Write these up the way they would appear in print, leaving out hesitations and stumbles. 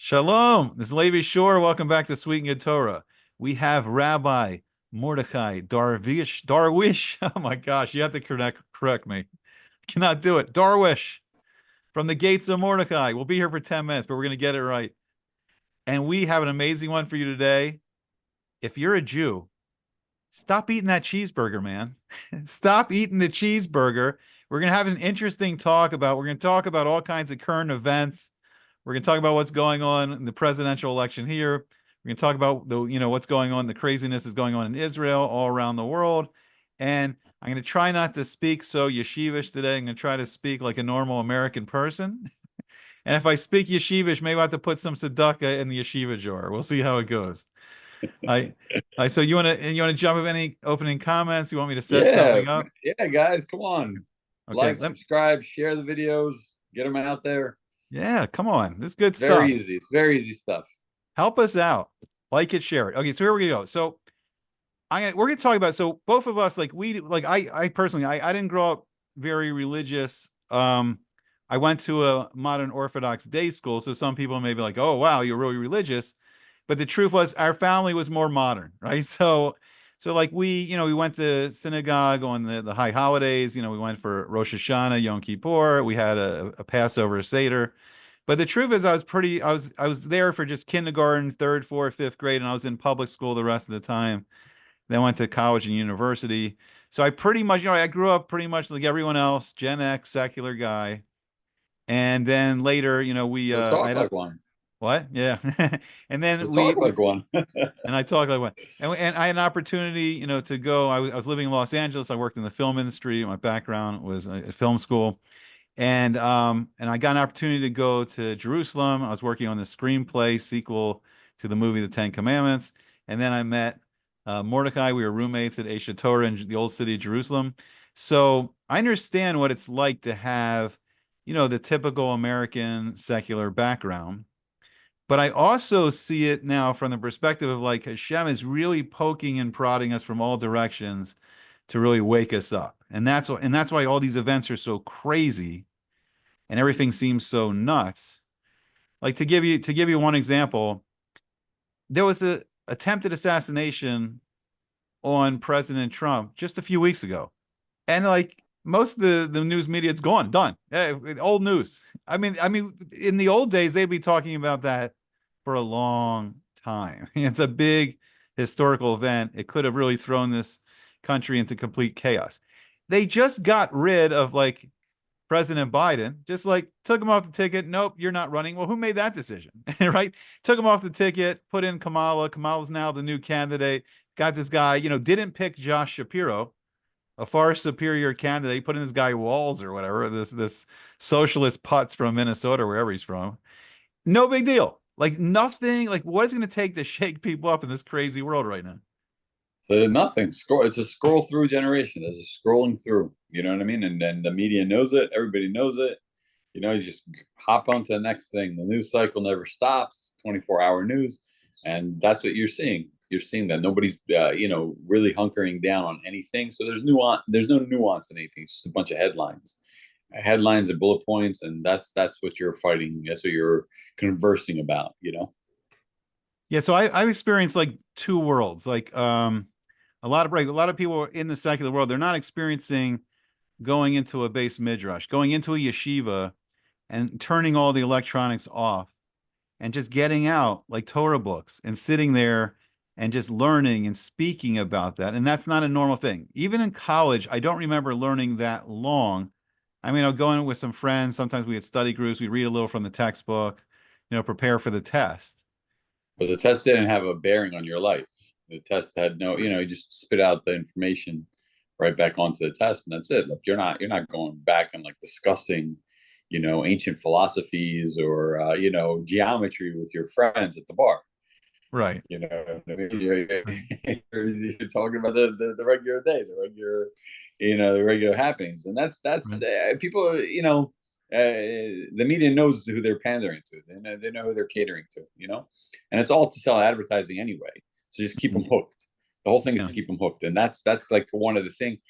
Shalom. This is Levi Shore. Welcome back to Sweet and Good Torah. We have Rabbi Mordecai Darvish. Darwish. Oh my gosh, you have to correct me. Cannot do it. Darwish from the gates of Mordecai. We'll be here for 10 minutes, but we're going to get it right. And we have an amazing one for you today. If you're a Jew, stop eating that cheeseburger, man. Stop eating the cheeseburger. We're going to have an interesting we're going to talk about all kinds of current events. We're going to talk about what's going on in the presidential election here. We're going to talk about what's going on, the craziness is going on in Israel, all around the world. And I'm going to try not to speak so yeshivish today. I'm going to try to speak like a normal American person. And if I speak yeshivish, maybe I have to put some tzedakah in the yeshiva jar. We'll see how it goes. I, so you want to jump with any opening comments? You want me to set Yeah, something up? yeah, guys, come on. Okay, Like, subscribe, share the videos, get them out there. yeah, come on. This is good Very stuff. easy. It's very easy stuff. Help us out. Like it, share it. Okay, so here we go. So we're gonna talk about, so both of us, I personally, I didn't grow up very religious. I went to a modern Orthodox day school, so some people may be like, oh wow, you're really religious. But the truth was our family was more modern, right? So like we went to synagogue on the high holidays. We went for Rosh Hashanah, Yom Kippur. We had a Passover Seder. But the truth is, I was there for just kindergarten, third, fourth, fifth grade, and I was in public school the rest of the time. Then went to college and university. So I pretty much, I grew up pretty much like everyone else, Gen X, secular guy. And then later, So I talk had a, like one. what? Yeah. And So then talk like one. and I talked like one. And I had an opportunity, to go. I was living in Los Angeles. I worked in the film industry. My background was at film school. And I got an opportunity to go to Jerusalem. I was working on the screenplay sequel to the movie The Ten Commandments. And then I met Mordecai. We were roommates at Aisha Torah in the old city of Jerusalem. So I understand what it's like to have, the typical American secular background. But I also see it now from the perspective of like Hashem is really poking and prodding us from all directions to really wake us up. And that's why all these events are so crazy and everything seems so nuts. Like to give you one example, there was a attempted assassination on President Trump just a few weeks ago. And like most of the news media, it's gone, done. Old news. I mean, in the old days, they'd be talking about that for a long time. It's a big historical event. It could have really thrown this country into complete chaos. They just got rid of like President Biden, just like took him off the ticket. Nope, you're not running. Well, who made that decision? Right? Took him off the ticket, put in Kamala. Kamala's now the new candidate. Got this guy, didn't pick Josh Shapiro, a far superior candidate. He put in this guy Walls or whatever, this socialist putz from Minnesota, wherever he's from. No big deal. Like nothing, like what is it going to take to shake people up in this crazy world right now? So nothing. Scroll. It's a scroll through generation. It's a scrolling through. You know what I mean? And then the media knows it. Everybody knows it. You just hop on to the next thing. The news cycle never stops. 24-hour news, and that's what you're seeing. You're seeing that nobody's, really hunkering down on anything. So there's nuance. There's no nuance in anything. It's just a bunch of headlines and bullet points, and that's what you're fighting. That's what you're conversing about. Yeah, so I've experienced like two worlds. Like a lot of people in the secular world, they're not experiencing going into a base midrash, going into a yeshiva and turning all the electronics off and just getting out like Torah books and sitting there and just learning and speaking about that. And that's not a normal thing. Even in college, I don't remember learning that long. I mean, I'll go in with some friends. Sometimes we had study groups. We read a little from the textbook, prepare for the test. But the test didn't have a bearing on your life. The test had no, you just spit out the information right back onto the test, and that's it. Like you're not going back and like discussing, ancient philosophies or geometry with your friends at the bar. Right. You're talking about the regular day, the regular happenings, and that's Right. people. The media knows who they're pandering to. They know who they're catering to. And it's all to sell advertising anyway. So just keep them hooked. The whole thing is Yeah. to keep them hooked, and that's like one of the things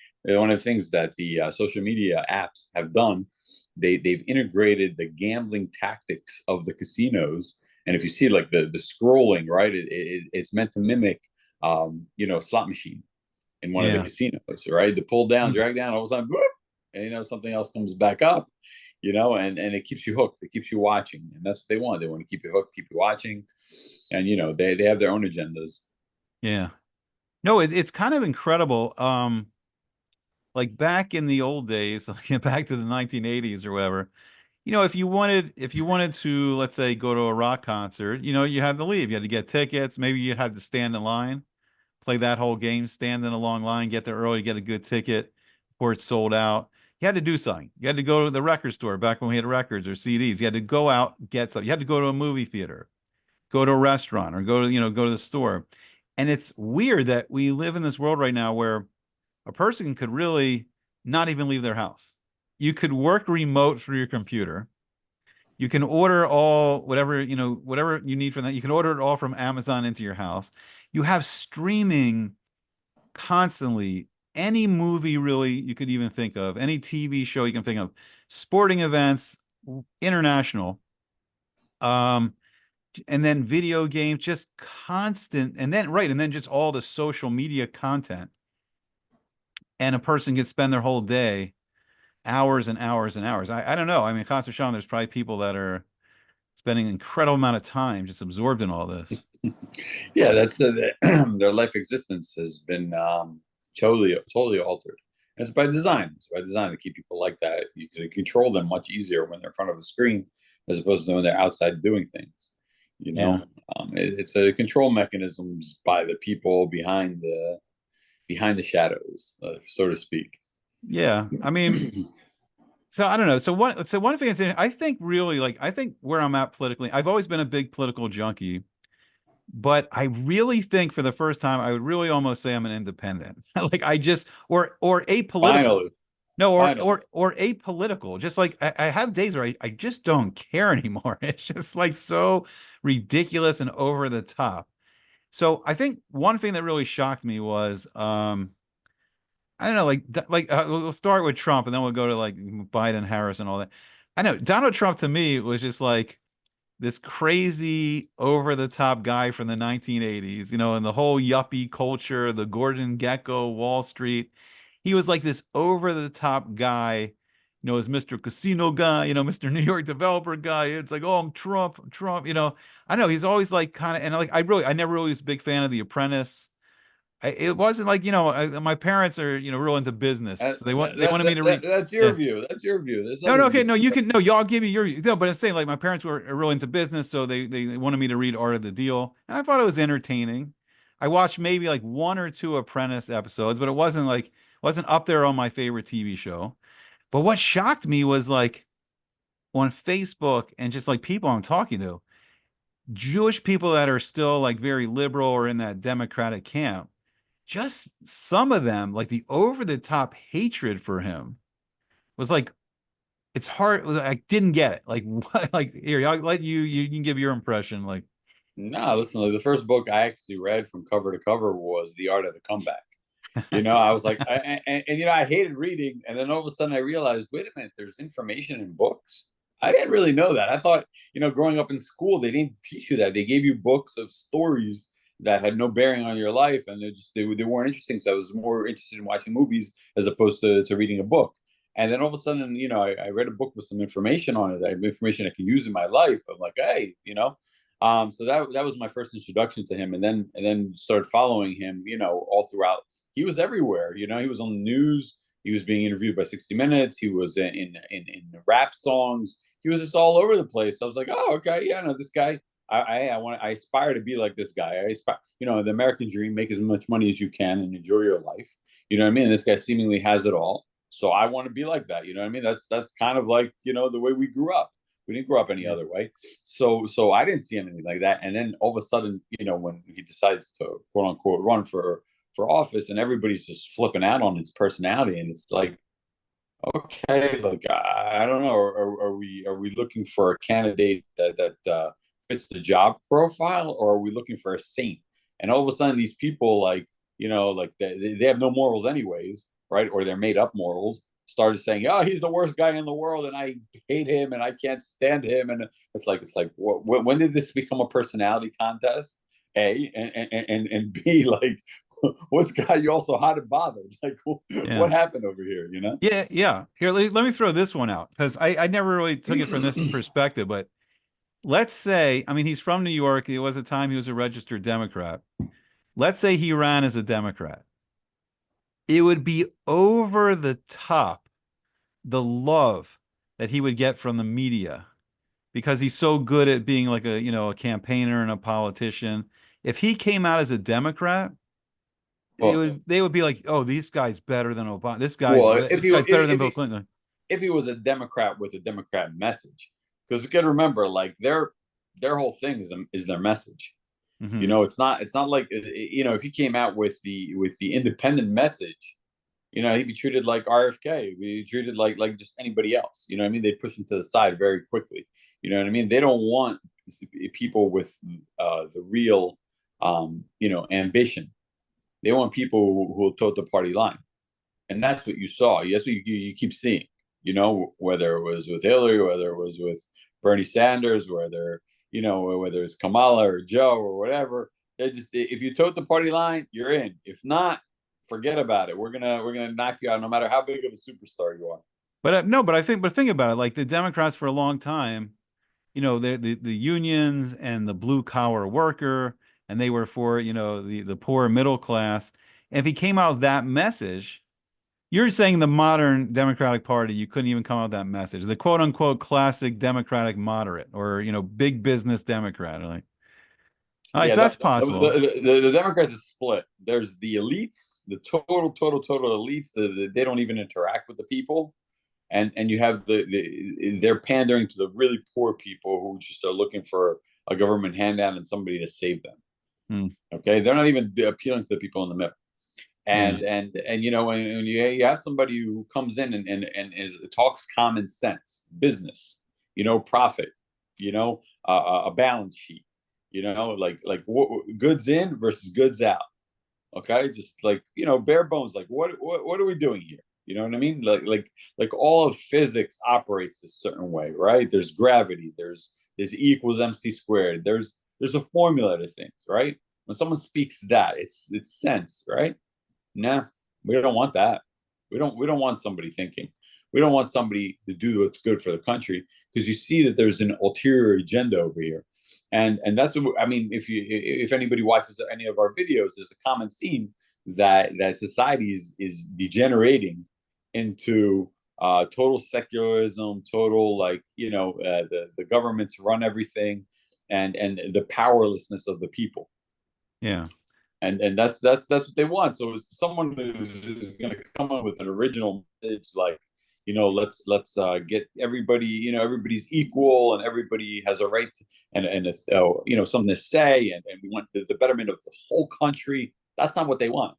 that the social media apps have done. They've integrated the gambling tactics of the casinos And if you see like the scrolling, right, it's meant to mimic, a slot machine in one of the Yeah. casinos, right? The pull down, Mm. drag down, all of a sudden, whoop, and something else comes back up, and it keeps you hooked. It keeps you watching, and that's what they want. They want to keep you hooked, keep you watching, and they have their own agendas. Yeah. No, it's kind of incredible. Like back in the old days, like back to the 1980s or whatever, if you wanted to, let's say, go to a rock concert, you had to leave. You had to get tickets. Maybe you had to stand in line, play that whole game, stand in a long line, get there early, get a good ticket before it's sold out. You had to do something. You had to go to the record store back when we had records or CDs. You had to go out, get stuff. You had to go to a movie theater, go to a restaurant, or go to the store. And it's weird that we live in this world right now where a person could really not even leave their house. You could work remote through your computer. You can order all whatever you need from that. You can order it all from Amazon into your house. You have streaming constantly. Any movie really you could even think of, any TV show you can think of, sporting events, international, um, and then video games, just constant, and then right, and then just all the social media content. And a person could spend their whole day, hours and hours and hours. I don't know. I mean, Chas v'shalom, there's probably people that are spending an incredible amount of time just absorbed in all this. Yeah, that's their life existence has been totally altered. And it's by design. It's by design to keep people like that. You can control them much easier when they're in front of a screen as opposed to when they're outside doing things. You Yeah. know, it's a control mechanisms by the people behind the shadows, so to speak. Yeah. I mean, so I don't know. So one thing that's I think really like I think where I'm at politically, I've always been a big political junkie, but I really think for the first time I would really almost say I'm an independent. Like I just or apolitical. Finally, No, finally. or apolitical. Just like I have days where I just don't care anymore. It's just like so ridiculous and over the top. So I think one thing that really shocked me was I don't know, we'll start with Trump and then we'll go to like Biden, Harris, and all that. I know Donald Trump to me was just like this crazy over the top guy from the 1980s, and the whole yuppie culture, the Gordon Gekko, Wall Street. He was like this over the top guy, as Mr. Casino guy, Mr. New York developer guy. It's like, oh, I'm Trump, I'm Trump. I know he's always like kind of, and like I never really was a big fan of The Apprentice. It wasn't like, my parents are, real into business. So they wanted me to read. That's Yeah. your view. That's your view. There's No, other no, okay, views. no, y'all give me your, no, but I'm saying like my parents were real into business, so they wanted me to read Art of the Deal, and I thought it was entertaining. I watched maybe like one or two Apprentice episodes, but it wasn't up there on my favorite TV show. But what shocked me was like on Facebook and just like people I'm talking to, Jewish people that are still like very liberal or in that Democratic camp, just some of them, like the over the top hatred for him was like it's hard. I didn't get it. Like what? Like here, I'll let you can give your impression. Like No, listen, like the first book I actually read from cover to cover was The Art of the Comeback. I was like, I hated reading, and then all of a sudden I realized, wait a minute, there's information in books. I didn't really know that. I thought, growing up in school, they didn't teach you that. They gave you books of stories that had no bearing on your life, and they weren't interesting. So I was more interested in watching movies as opposed to reading a book. And then all of a sudden, I read a book with some information on it, information I can use in my life. I'm like, hey, so that was my first introduction to him, and then started following him, all throughout. He was everywhere. He was on the news. He was being interviewed by 60 Minutes. He was in rap songs. He was just all over the place. So I was like, oh, okay, yeah, no, this guy. I aspire to be like this guy. I aspire, the American dream: make as much money as you can and enjoy your life. You know what I mean? And this guy seemingly has it all. So I want to be like that. You know what I mean? That's kind of like the way we grew up. We didn't grow up any other way. So I didn't see anything like that. And then all of a sudden, when he decides to quote unquote run for office, and everybody's just flipping out on his personality, and it's like, okay, like I don't know, are we looking for a candidate that fits the job profile, or are we looking for a saint? And all of a sudden, these people like like they have no morals anyways, right? Or they're made up morals. started saying, "Oh, he's the worst guy in the world, and I hate him, and I can't stand him." And it's like, when did this become a personality contest? A and B, like, what's got you also hot and bothered? Like, Yeah. what happened over here? You know? Yeah, yeah. Here, let me throw this one out because I never really took it from this perspective. But let's say, I mean, he's from New York. It was a time he was a registered Democrat. Let's say he ran as a Democrat. It would be over the top, the love that he would get from the media because he's so good at being like a, a campaigner and a politician. If he came out as a Democrat, Well, they would be like, "Oh, this guy's better than Obama. if This he guy's better than Bill Clinton." if he was a Democrat with a Democrat message, because you got to remember, like, their whole thing is their message. You Hmm. know, it's not like, if he came out with the independent message, he'd be treated like RFK. Be treated like just anybody else. You know what I mean? They'd push him to the side very quickly. You know what I mean? They don't want people with the real, ambition. They want people who will toe the party line, and that's what you saw. That's what you keep seeing. Whether it was with Hillary, whether it was with Bernie Sanders, whether it's Kamala or Joe or whatever. They just, if you toe the party line, you're in. If not, forget about it. We're gonna knock you out, no matter how big of a superstar you are. But no, but think about it. Like the Democrats for a long time, the unions and the blue collar worker, and they were for the poor middle class. And if he came out with that message, you're saying the modern Democratic Party, you couldn't even come out with that message. The quote unquote classic Democratic moderate, or big business Democrat. Like, all right, Yeah, so that's possible. the Democrats is split. There's the elites, the total elites. They don't even interact with the people, and you have they're pandering to the really poor people who just are looking for a government handout and somebody to save them. Hmm. Okay, they're not even appealing to the people in the middle. Yeah. And when you have somebody who comes in and is talks common sense, business, profit, a balance sheet, goods in versus goods out. Okay, just like, bare bones, like, what are we doing here? You know what I mean? Like all of physics operates a certain way, right? There's gravity, there's E equals MC squared, there's a formula to things, right? When someone speaks that, it's sense, right? Nah, we don't want that. We don't want somebody thinking. We don't want somebody to do what's good for the country, because you see that there's an ulterior agenda over here. And that's what I mean. If anybody watches any of our videos, there's a common theme that society is degenerating into total secularism, total, like, the governments run everything, and the powerlessness of the people. Yeah. And that's what they want. So it's someone who's going to come up with an original message, like, let's get everybody, everybody's equal, and everybody has a right to, and something to say, and we want the betterment of the whole country. That's not what they want.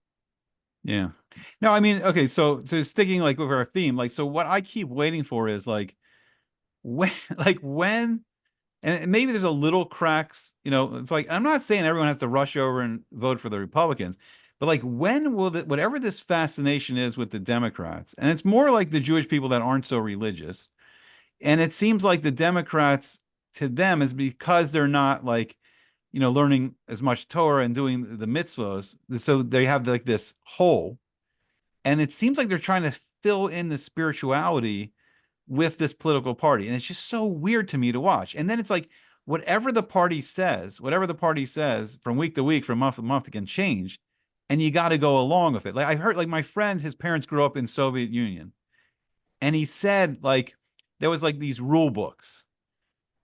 Yeah. No, I mean, okay, so sticking like with our theme, like so what I keep waiting for is like when like when and maybe there's a little cracks, it's like I'm not saying everyone has to rush over and vote for the Republicans, but like when will whatever this fascination is with the Democrats, and it's more like the Jewish people that aren't so religious, and it seems like the Democrats to them is because they're not like learning as much Torah and doing the mitzvahs, so they have like this hole, and it seems like they're trying to fill in the spirituality with this political party. And it's just so weird to me to watch. And then it's like whatever the party says from week to week, from month to month, it can change. And you got to go along with it. Like I've heard, like my friend, his parents grew up in Soviet Union. And he said like there was like these rule books.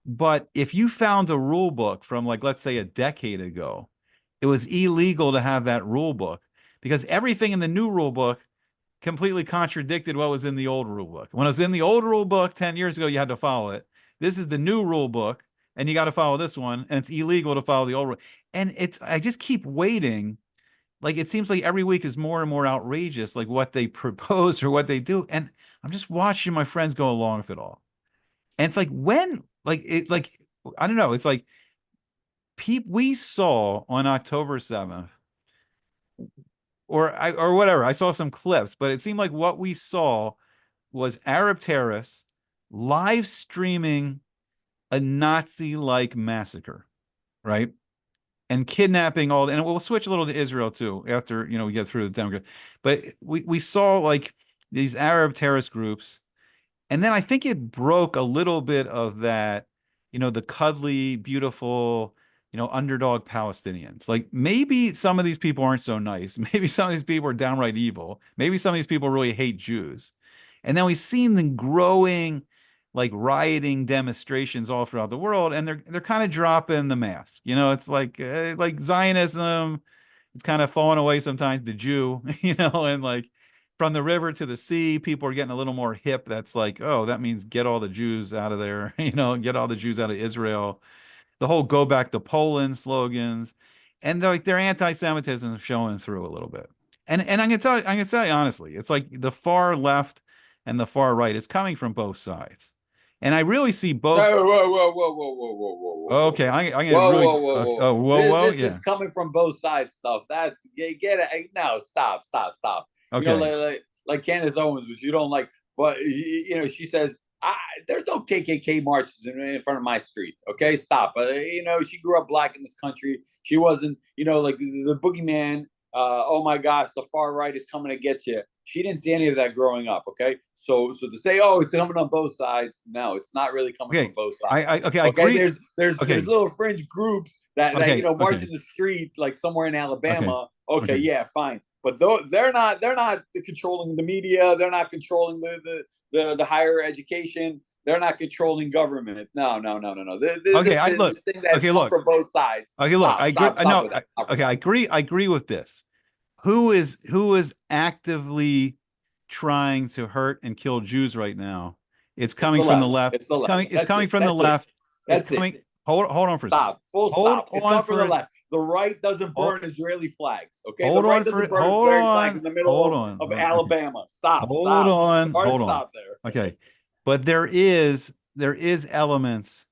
But if you found a rule book from like, let's say a decade ago, it was illegal to have that rule book because everything in the new rule book completely contradicted what was in the old rule book. When it was in the old rule book 10 years ago, you had to follow it. This is the new rule book, and you got to follow this one, and it's illegal to follow the old rule. And I just keep waiting. Like it seems like every week is more and more outrageous, like what they propose or what they do. And I'm just watching my friends go along with it all. And it's like like I don't know, it's like we saw on October 7th or whatever. I saw some clips, but it seemed like what we saw was Arab terrorists live streaming a Nazi-like massacre, right? And kidnapping all, and we'll switch a little to Israel too after we get through the Democrat. But we saw like these Arab terrorist groups, and then I think it broke a little bit of that, the cuddly, beautiful, underdog Palestinians. Like maybe some of these people aren't so nice. Maybe some of these people are downright evil. Maybe some of these people really hate Jews. And then we've seen the growing, like rioting demonstrations all throughout the world, and they're kind of dropping the mask. It's like Zionism, it's kind of falling away sometimes. The Jew, and like from the river to the sea, people are getting a little more hip. That's like, oh, that means get all the Jews out of there, get all the Jews out of Israel. The whole go back to Poland slogans, and their anti-Semitism is showing through a little bit. And I'm gonna tell you honestly, it's like the far left and the far right. It's coming from both sides, and I really see both. Whoa, whoa, whoa, whoa, whoa, whoa, whoa, whoa, whoa, Okay, I'm gonna whoa, really. whoa, whoa, whoa. Oh, whoa, This, whoa, this yeah. is coming from both sides stuff. That's get it. No, stop, stop, stop. Okay. Like Candace Owens, which you don't like, but she says, there's no KKK marches in front of my street. Okay, stop. She grew up black in this country. She wasn't, like the boogeyman. Oh my gosh, the far right is coming to get you. She didn't see any of that growing up. Okay, so to say, oh, it's coming on both sides. No, it's not really coming Okay. from both sides. I agree. There's Okay. little fringe groups that Okay. march Okay. in the street like somewhere in Okay. Alabama. Okay, Okay. yeah, fine. But they're not controlling the media. They're not controlling the higher education. They're not controlling government. No. Okay. Look. This thing that's Okay. come Look. from both sides. Okay. Look. I agree. Stop No. with that. Stop with Okay. I that. agree. I agree with this. Who is actively trying to hurt and kill Jews right now? It's It's coming the from the left. left. It's the It's left. coming. It's That's coming it. from the That's it. left. It's That's coming. it. Hold on for a second. Stop. Full Hold stop. It's on coming from the for. left. The right doesn't Hold, burn Israeli flags. Okay, the hold right on doesn't for. burn Hold Israeli flags on. in the middle Hold of on. Okay. Alabama. Stop. Hold Stop. on. Hard Hold on. stop there. Okay. But there is elements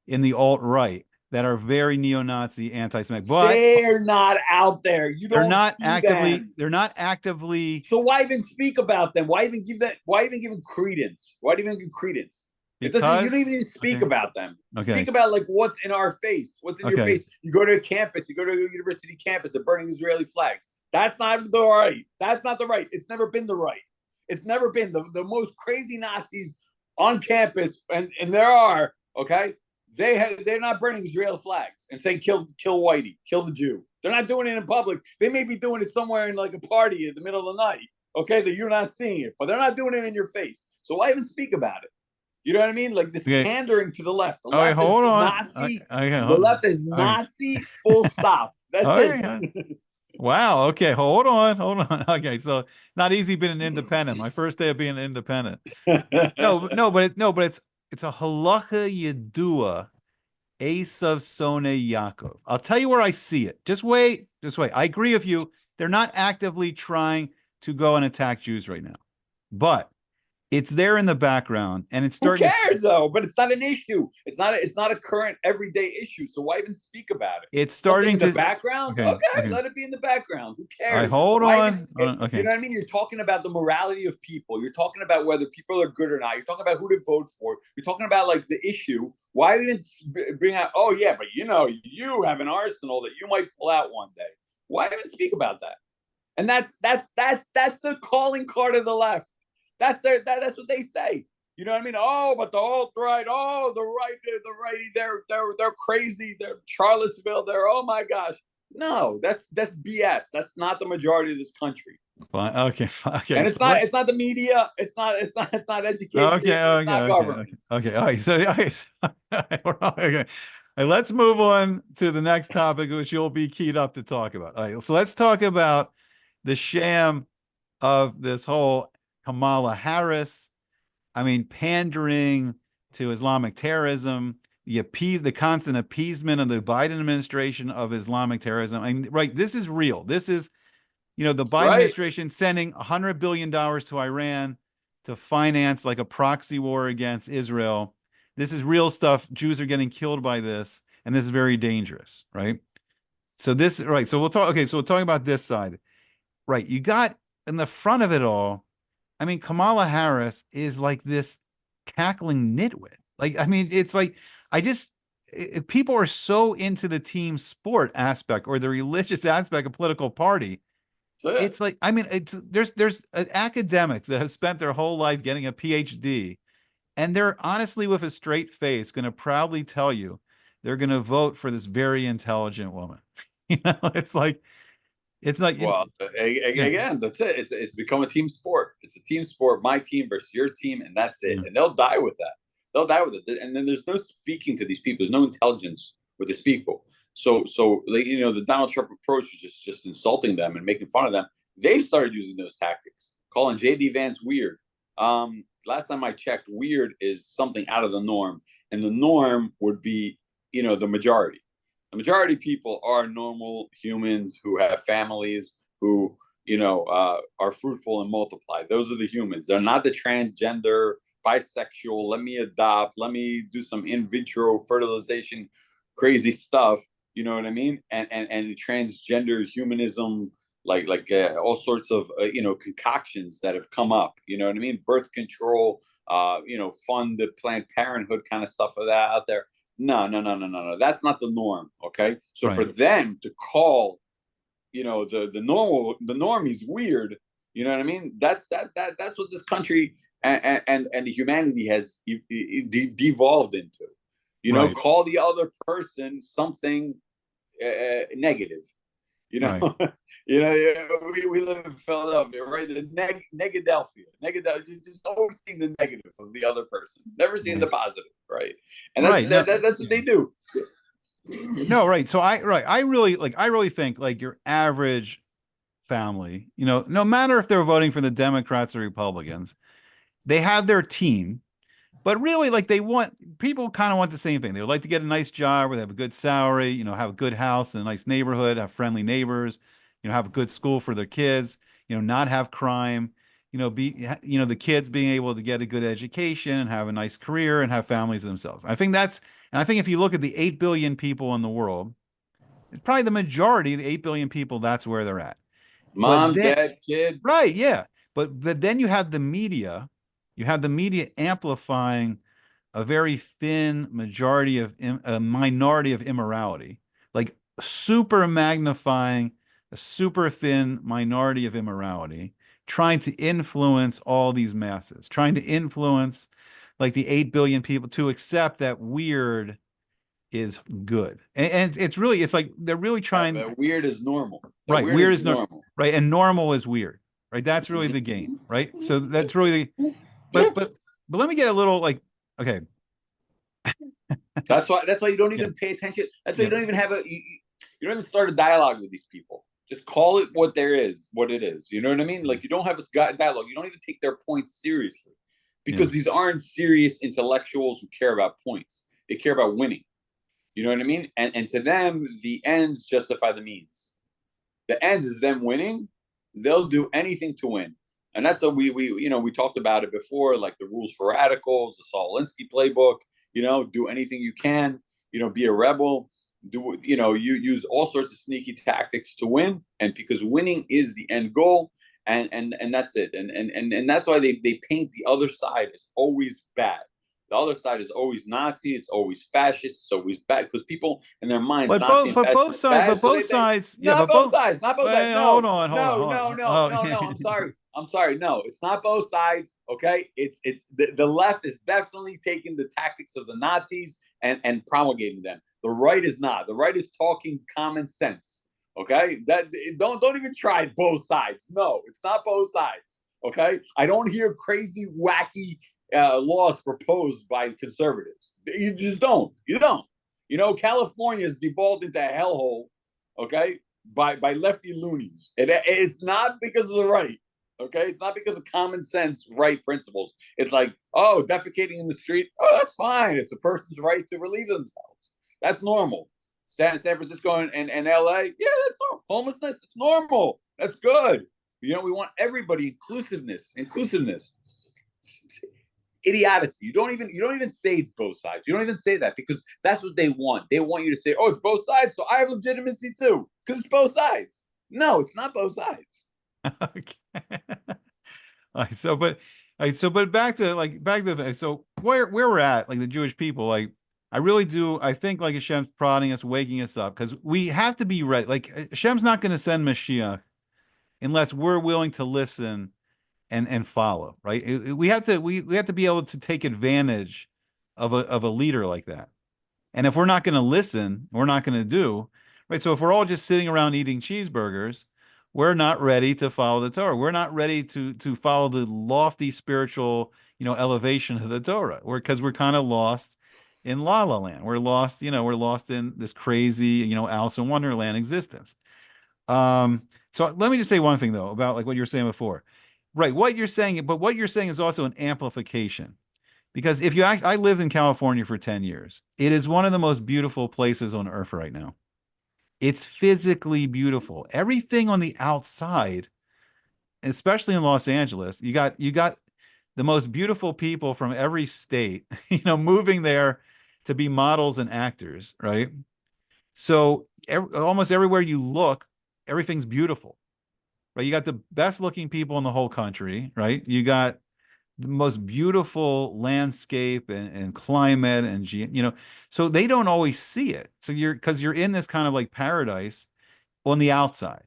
in the alt-right that are very neo-Nazi, anti-Semitic, but They're not out there. You they're don't not see actively them. they're not actively So why even speak about them? Why even give that? Why even give them credence? Why even give credence? It doesn't. You don't because even speak okay, about them. Speak okay, about like what's in our face. What's in your okay, face? You go to a campus. You go to a university campus. They're burning Israeli flags. That's not the right. That's not the right. It's never been the right. It's never been the most crazy Nazis on campus, and there are okay. They're not burning Israeli flags and saying kill Whitey, kill the Jew. They're not doing it in public. They may be doing it somewhere in like a party in the middle of the night. Okay, so you're not seeing it, but they're not doing it in your face. So why even speak about it? You know what I mean? Like this okay. pandering to the left. The Okay, left is hold on. Nazi. Okay, The left is okay. Nazi. Full stop. That's Okay. it. Wow. Okay, hold on. Okay, so not easy being an independent. My first day of being an independent. No, but it's a halacha yedua Esav Sone Yaakov. I'll tell you where I see it. Just wait. I agree with you. They're not actively trying to go and attack Jews right now, but it's there in the background, and it's Who starting cares though? But it's not an issue. It's not a current everyday issue. So why even speak about it? it's Something starting in the to. background. Okay. Okay, Okay. let it be in the background. Who All right. cares? Hold Why even? on. You Okay. know what I mean? You're talking about the morality of people. You're talking about whether people are good or not. You're talking about who to vote for. You're talking about like the issue. Why didn't bring out? Oh yeah, but you have an arsenal that you might pull out one day. Why even speak about that? And that's the calling card of the left. That's what they say. You know what I mean? Oh, but the alt right, the righty, they're crazy. They're Charlottesville. They're oh my gosh. No, that's BS. That's not the majority of this country. Fine. Okay. Okay. And So let. it's not the media. It's not education. Okay. It's Okay. not Okay. government. Okay. Okay. All right. So, okay. Okay. Let's move on to the next topic, which you'll be keyed up to talk about. All right. So let's talk about the sham of this whole Kamala Harris. I mean, pandering to Islamic terrorism, the constant appeasement of the Biden administration of Islamic terrorism. I mean, right, this is real. This is, the Biden Right. administration sending $100 billion to Iran to finance like a proxy war against Israel. This is real stuff. Jews are getting killed by this, and this is very dangerous, right? So So we'll talk. Okay, so we'll talk about this side, right? You got in the front of it all. I mean, Kamala Harris is like this cackling nitwit. Like, I mean, it's like I just people are so into the team sport aspect or the religious aspect of political party. So yeah. It's like, I mean, it's there's academics that have spent their whole life getting a PhD, and they're honestly with a straight face going to proudly tell you they're going to vote for this very intelligent woman. You know, it's like Well, yeah, again, that's it. It's become a team sport. It's a team sport. My team versus your team, and that's it. yeah, And they'll die with that. They'll die with it. And then there's no speaking to these people. There's no intelligence with these people. So like, the Donald Trump approach is just insulting them and making fun of them. They've started using those tactics, calling JD Vance weird. Last time I checked, weird is something out of the norm, and the norm would be the majority. The majority of people are normal humans who have families, who are fruitful and multiply. Those are the humans. They're not the transgender, bisexual. Let me adopt. Let me do some in vitro fertilization, crazy stuff. You know what I mean? And transgender humanism, all sorts of concoctions that have come up. You know what I mean? Birth control, fund the Planned Parenthood kind of stuff of that out there. No, no, no, no, no, no. That's not the norm. Okay. So for right. them to call, the normies weird, you know what I mean? That's what this country and the humanity has devolved into. Right, Call the other person something negative. You know, right. we live in Philadelphia, right? The Negadelphia, just always seeing the negative of the other person, never seeing the Right. positive, right? And Right. No, that's what yeah. they do. No, right. So I really think like your average family, no matter if they're voting for the Democrats or Republicans, they have their team, but really like people kind of want the same thing. They would like to get a nice job where they have a good salary, have a good house in a nice neighborhood, have friendly neighbors, have a good school for their kids, not have crime, the kids being able to get a good education and have a nice career and have families themselves. And I think if you look at the 8 billion people in the world, it's probably the majority of the 8 billion people, that's where they're at. But Mom, then, dad, kid. right, yeah. But then you have the media amplifying a very thin a minority of immorality, like super magnifying a super thin minority of immorality, trying to influence all these masses, trying to influence like the 8 billion people to accept that weird is good. And it's like they're really trying, That weird is normal. That right? weird Weird is is not normal. right, and normal is weird, right? That's really the game, right? So that's really Yeah. but let me get a little like okay. That's why you don't Yeah, even pay attention. That's why you yeah, don't even have you don't even start a dialogue with these people. Just call it what it is. You know what I mean? Like you don't have a dialogue. You don't even take their points seriously yeah. because these aren't serious intellectuals who care about points. They care about winning. You know what I mean? And to them, the ends justify the means. The ends is them winning. They'll do anything to win. And that's what we talked about it before, like the rules for radicals, the Saul Alinsky playbook, do anything you can, be a rebel, you use all sorts of sneaky tactics to win. And because winning is the end goal, and that's it. And that's why they paint the other side as always bad. The other side is always Nazi. It's always fascist. It's always bad because people in their minds, Nazi and fascist is bad. So they Yeah, not both sides. Not both sides. wait, hold No, on, hold on, no, hold no, on. no, Oh, no, no. I'm sorry. I'm sorry. No, it's not both sides. Okay, it's the left is definitely taking the tactics of the Nazis and promulgating them. The right is not. The right is talking common sense. Okay, that don't even try both sides. No, it's not both sides. Okay, I don't hear crazy, wacky laws proposed by conservatives. You just don't. You don't. California has devolved into a hellhole, okay, by lefty loonies. It's not because of the right, okay? It's not because of common sense right principles. It's like, oh, defecating in the street, oh, that's fine. It's a person's right to relieve themselves. That's normal. San Francisco and LA, yeah, that's normal. Homelessness, it's normal. That's good. We want everybody, inclusiveness. Idiocy. You don't even say it's both sides. You don't even say that because that's what they want. They want you to say, "Oh, it's both sides, so I have legitimacy too," because it's both sides. No, it's not both sides. okay. But back to so where we're at, like the Jewish people, like I really do. I think like Hashem's prodding us, waking us up, because we have to be ready. Like Hashem's not going to send Mashiach unless we're willing to listen and follow. Right? We have to be able to take advantage of a leader like that. And if we're not going to listen, we're not going to do, right? So if we're all just sitting around eating cheeseburgers, we're not ready to follow the Torah. We're not ready to follow the lofty spiritual, elevation of the Torah. We're kind of lost in La La Land. We're lost in this crazy, Alice in Wonderland existence. So let me just say one thing though about like what you were saying before. Right, what you're saying is also an amplification. Because I lived in California for 10 years. It is one of the most beautiful places on earth right now. It's physically beautiful. Everything on the outside, especially in Los Angeles, you got the most beautiful people from every state, moving there to be models and actors, right? So almost everywhere you look, everything's beautiful, right? You got the best looking people in the whole country, right? You got the most beautiful landscape and climate and so they don't always see it. So because you're in this kind of like paradise on the outside.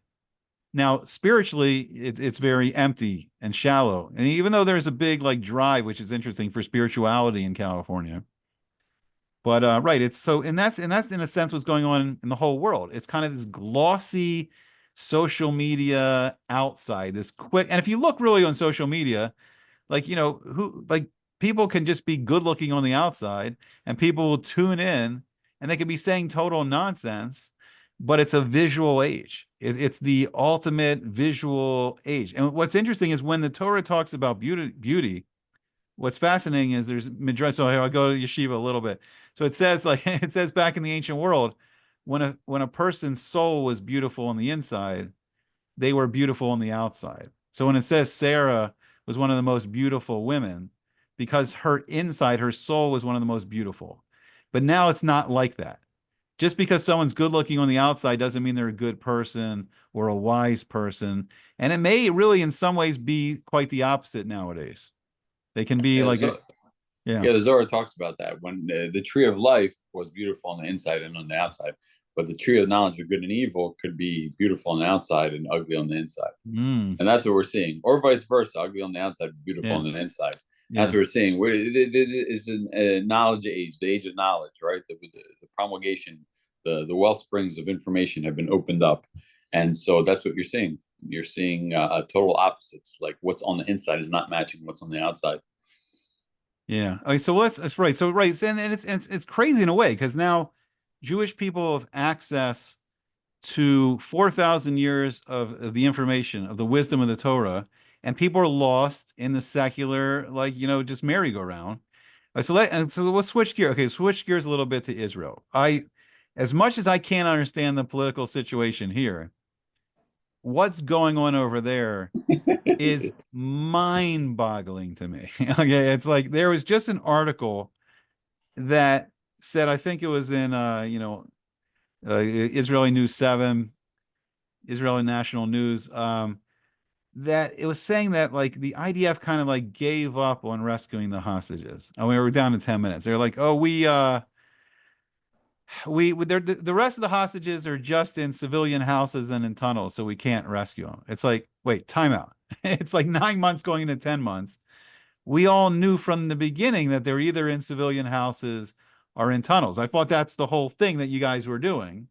Now spiritually it's very empty and shallow, and even though there's a big like drive, which is interesting for spirituality in California. But right, it's so and that's in a sense what's going on in the whole world. It's kind of this glossy social media outside, this quick. And if you look really on social media, like who like people can just be good looking on the outside, and people will tune in, and they can be saying total nonsense, but it's a visual age. It's the ultimate visual age. And what's interesting is when the Torah talks about beauty, what's fascinating is there's midrash. So I'll go to yeshiva a little bit. So it says like it says back in the ancient world, when a person's soul was beautiful on the inside, they were beautiful on the outside. So when it says Sarah was one of the most beautiful women, because her inside, her soul was one of the most beautiful. But now it's not like that. Just because someone's good looking on the outside doesn't mean they're a good person or a wise person. And it may really, in some ways, be quite the opposite nowadays. They can be Yeah, like a, so yeah. yeah, the Zohar talks about that when the tree of life was beautiful on the inside and on the outside, but the tree of knowledge of good and evil could be beautiful on the outside and ugly on the inside. Mm, And that's what we're seeing, or vice versa, ugly on the outside, beautiful yeah. on the inside. That's Yeah. what we're seeing. It's a knowledge age, the age of knowledge, right? The promulgation, the well springs of information have been opened up, and so that's what you're seeing. You're seeing total opposites. Like what's on the inside is not matching what's on the outside. Yeah. Okay, so that's right. So right, and it's crazy in a way because now Jewish people have access to 4,000 years of the information of the wisdom of the Torah, and people are lost in the secular, like just merry-go-round. So let's switch gear. Okay, switch gears a little bit to Israel. As much as I can't understand the political situation here, what's going on over there is mind-boggling to me. Okay, it's like there was just an article that said, I think it was in Israeli News 7, Israeli National News, that it was saying that like the IDF kind of like gave up on rescuing the hostages. And we were down to 10 minutes. They're like, "Oh, the rest of the hostages are just in civilian houses and in tunnels, so we can't rescue them." It's like, wait, time out. It's like 9 months going into 10 months. We all knew from the beginning that they're either in civilian houses or in tunnels. I thought that's the whole thing that you guys were doing.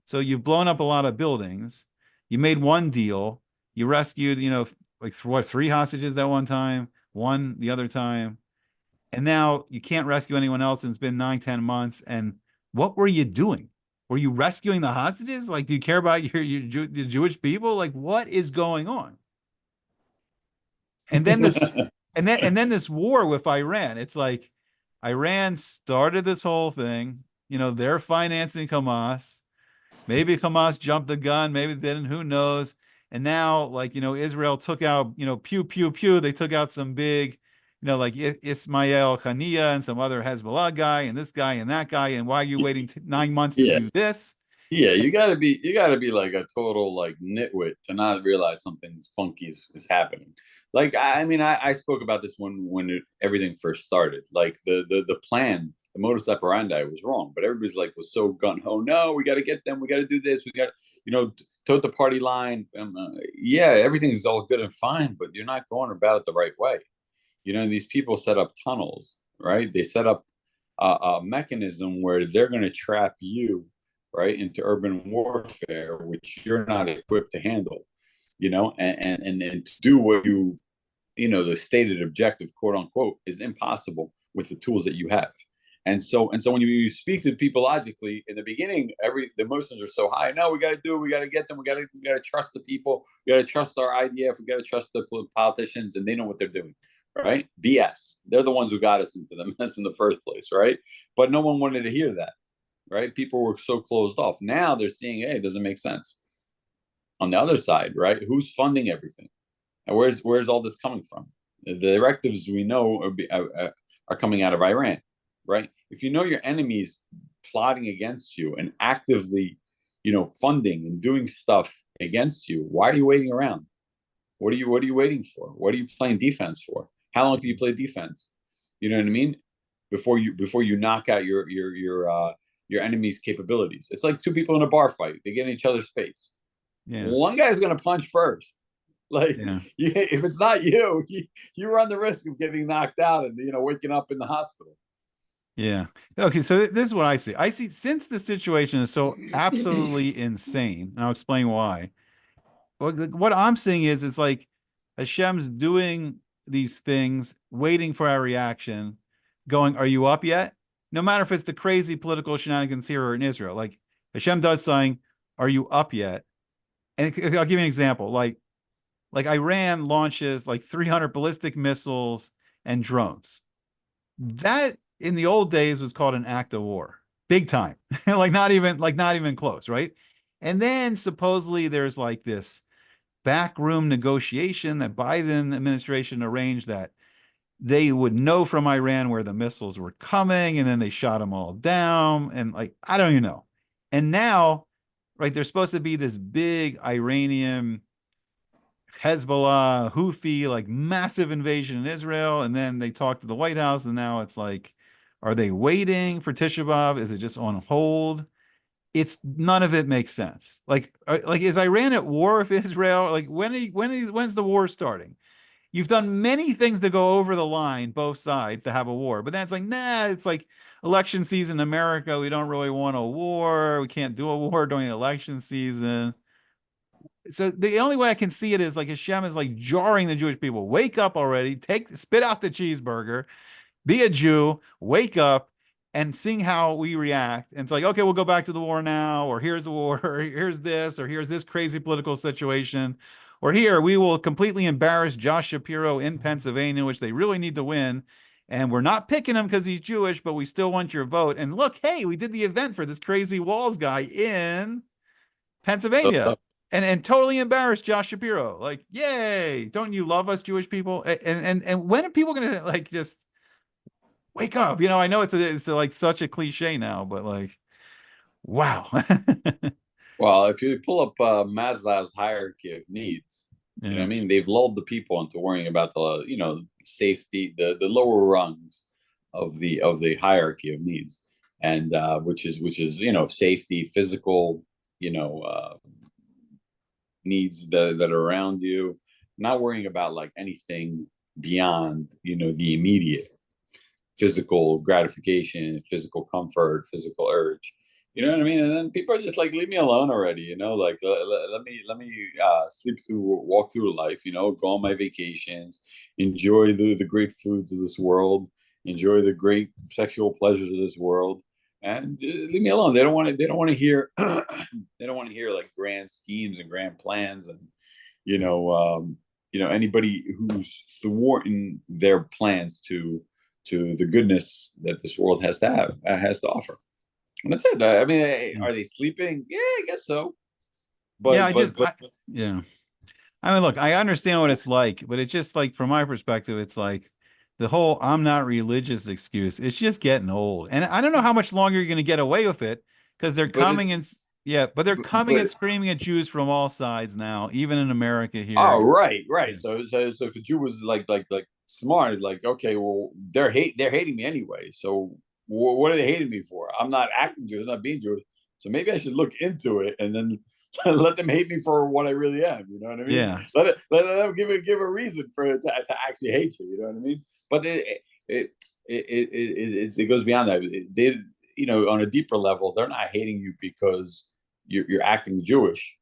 So you've blown up a lot of buildings. You made one deal. You rescued, like what, three hostages that one time, one the other time, and now you can't rescue anyone else. And it's been 9, 10 months. And what were you doing? Were you rescuing the hostages? Like, do you care about your Jewish people? Like, what is going on? And then this, and then this war with Iran. It's like Iran started this whole thing. They're financing Hamas. Maybe Hamas jumped the gun, maybe they didn't, who knows? And now, like, Israel took out, pew, pew, pew. They took out some big, like Ismail Khania and some other Hezbollah guy and this guy and that guy. And why are you waiting 9 months to Yeah, do this? Yeah, you gotta be like a total like nitwit to not realize something funky is happening. Like I mean, I spoke about this everything first started. Like the plan, the modus operandi was wrong, but everybody's like was so gun ho. No, we got to get them. We got to do this. We got tote the party line. Yeah, everything's all good and fine, but you're not going about it the right way. These people set up tunnels, right? They set up a mechanism where they're going to trap you, right, into urban warfare, which you're not equipped to handle, and to do what the stated objective, quote unquote, is impossible with the tools that you have. And so when you speak to people logically in the beginning, the emotions are so high. No, we got to do it. We got to get them. We got to trust the people. We got to trust our IDF. We got to trust the politicians, and they know what they're doing, right? BS. They're the ones who got us into the mess in the first place, right? But no one wanted to hear that, right? People were so closed off. Now they're seeing, hey, it doesn't make sense. On the other side, right? Who's funding everything? And where's all this coming from? The directives we know are coming out of Iran, right? If you know your enemy's plotting against you and actively, funding and doing stuff against you, why are you waiting around? What are you waiting for? What are you playing defense for? How long do you play defense? You know what I mean? Before you knock out your enemy's capabilities. It's like two people in a bar fight. They get in each other's face. Yeah. One guy's gonna punch first. Like Yeah. if it's not you run the risk of getting knocked out and waking up in the hospital. Yeah. Okay. So this is what I see. I see since the situation is so absolutely insane, and I'll explain why. What I'm seeing is it's like Hashem's doing these things, waiting for our reaction, going, "Are you up yet?" No matter if it's the crazy political shenanigans here or in Israel, like Hashem does saying, "Are you up yet?" And I'll give you an example. Like Iran launches like 300 ballistic missiles and drones. That in the old days was called an act of war, big time, like not even close, right? And then supposedly there's like this backroom negotiation that Biden administration arranged that they would know from Iran where the missiles were coming, and then they shot them all down, and like I don't even know. And now, right, there's supposed to be this big Iranian Hezbollah, Houthi, like massive invasion in Israel. And then they talked to the White House, and now it's like, are they waiting for Tisha B'Av? Is it just on hold? It's none of it makes sense. Like is Iran at war with Israel? Like when's the war starting? You've done many things to go over the line, both sides, to have a war. But then it's like, nah, it's like election season in America. We don't really want a war. We can't do a war during election season. So the only way I can see it is like Hashem is like jarring the Jewish people. Wake up already. Spit out the cheeseburger. Be a Jew. Wake up and seeing how we react. And it's like, okay, we'll go back to the war now, or here's the war, or here's this, or here's this crazy political situation. Or here, we will completely embarrass Josh Shapiro in Pennsylvania, which they really need to win. And we're not picking him because he's Jewish, but we still want your vote. And look, hey, we did the event for this crazy Walls guy in Pennsylvania and totally embarrassed Josh Shapiro. Like, yay! Don't you love us, Jewish people? And when are people gonna like just wake up? I know it's like such a cliche now, but like, wow. Well, if you pull up Maslow's hierarchy of needs, what Yeah. I mean, they've lulled the people into worrying about the safety, the lower rungs of the hierarchy of needs, and which is safety, physical, you know uh, needs that are around you, not worrying about like anything beyond the immediate physical gratification, physical comfort, physical urge. You know what I mean? And then people are just like, leave me alone already. Like let me sleep through, walk through life. Go on my vacations, enjoy the great foods of this world, enjoy the great sexual pleasures of this world, and leave me alone. They don't want to. They don't want to hear. They don't want to hear like grand schemes and grand plans, and anybody who's thwarting their plans to the goodness that this world has to offer. And that's it. I mean, are they sleeping? Yeah, I guess so. Yeah, But yeah. I mean, look, I understand what it's like, but it's just like from my perspective, it's like the whole "I'm not religious" excuse. It's just getting old, and I don't know how much longer you're going to get away with it because they're but coming in. it's Yeah, but they're coming but and screaming at Jews from all sides now, even in America oh, here. right, Yeah. right. So if a Jew was like smart, like, okay, well, they're hating me anyway. So what are they hating me for? I'm not acting Jewish, I'm not being Jewish. So maybe I should look into it and then let them hate me for what I really am. You know what I mean? Yeah. Let them give a reason for it to actually hate you. You know what I mean? But it goes beyond that. They, you know, on a deeper level, they're not hating you because you're acting Jewish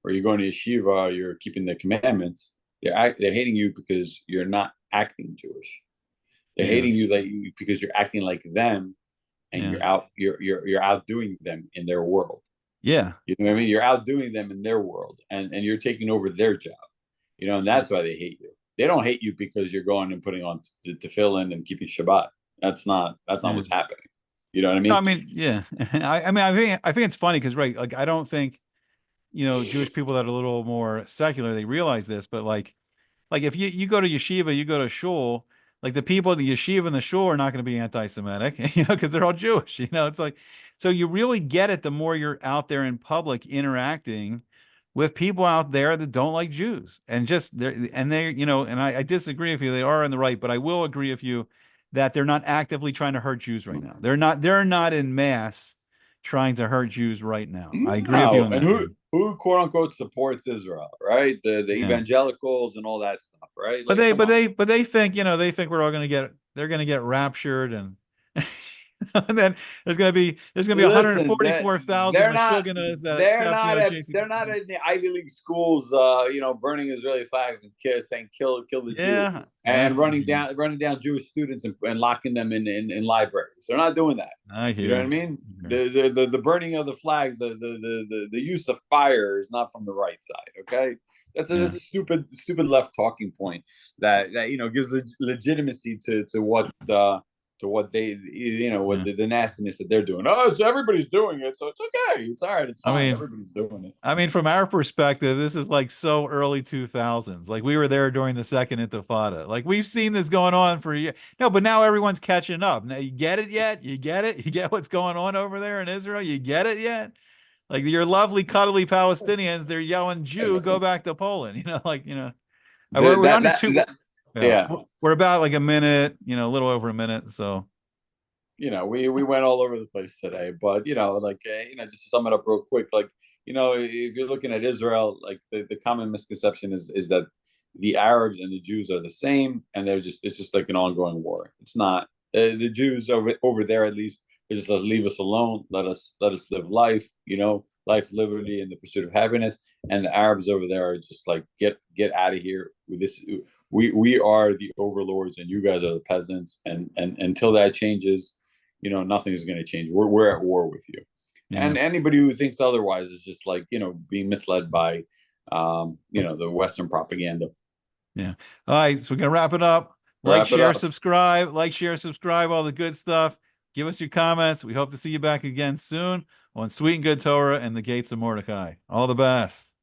or you're going to yeshiva, you're keeping the commandments. They're hating you because you're not acting Jewish. They're Yeah. hating you because you're acting like them, and Yeah. you're outdoing them in their world. Yeah. You know what I mean? You're outdoing them in their world, and you're taking over their job. You know, and that's why they hate you. They don't hate you because you're going and putting on tefillin and keeping Shabbat. That's not Yeah. what's happening. You know what I No, I mean? mean, yeah. I think it's funny because right, like I don't think, Jewish people that are a little more secular, they realize this, but like if you go to yeshiva, you go to shul, like the people at the yeshiva and the shul are not going to be anti-Semitic, because they're all Jewish. It's like, so you really get it the more you're out there in public interacting with people out there that don't like Jews and just they're, and I disagree with you. They are in the right, but I will agree with you that they're not actively trying to hurt Jews right now. They're not in mass trying to hurt Jews right now. I agree with you No, on and that. who quote unquote supports Israel, right? The Yeah. evangelicals and all that stuff, right? But Like, they, come but on. they, but they think, we're all they're going to get raptured, and and then there's going to be Listen, that 144,000 they're not Meshuggahs that accept, Jason. they're not in the Ivy League schools, burning Israeli flags and saying kill the Jew Yeah, yeah, and running down Jewish students and locking them in libraries. They're not doing that. I You know what I hear. mean? Yeah, The burning of the flags, the use of fire is not from the right side. Okay, yeah, that's a stupid left talking point that gives legitimacy to what they what yeah. the nastiness that they're doing. Oh, so everybody's doing it, so it's okay. It's all right. It's I fine. mean, Everybody's doing it. from our perspective, this is like so early 2000s. Like we were there during the second Intifada. Like we've seen this going on for a year. No, but now everyone's catching up. Now you get it yet? You get it? You get what's going on over there in Israel? You get it yet? Like your lovely, cuddly Palestinians, they're yelling, "Jew, go back to Poland." We're That under that two. that Yeah, yeah. we're about like a minute, a little over a minute. So We went all over the place today, but just to sum it up real quick, like if you're looking at Israel, like the common misconception is that the Arabs and the Jews are the same, and it's just like an ongoing war. It's not. The Jews over there, at least, they just leave us alone. Let us live life. Life, liberty, and the pursuit of happiness. And the Arabs over there are just like get out of here with this. We are the overlords, and you guys are the peasants. And until that changes, nothing is going to change. We're at war with you. yeah, And anybody who thinks otherwise is just like being misled by the Western propaganda. yeah. All right, so we're gonna wrap it up. Wrap it up. Like, share, subscribe, all the good stuff. Give us your comments. We hope to see you back again soon on Sweet and Good Torah and the Gates of Mordecai. All the best.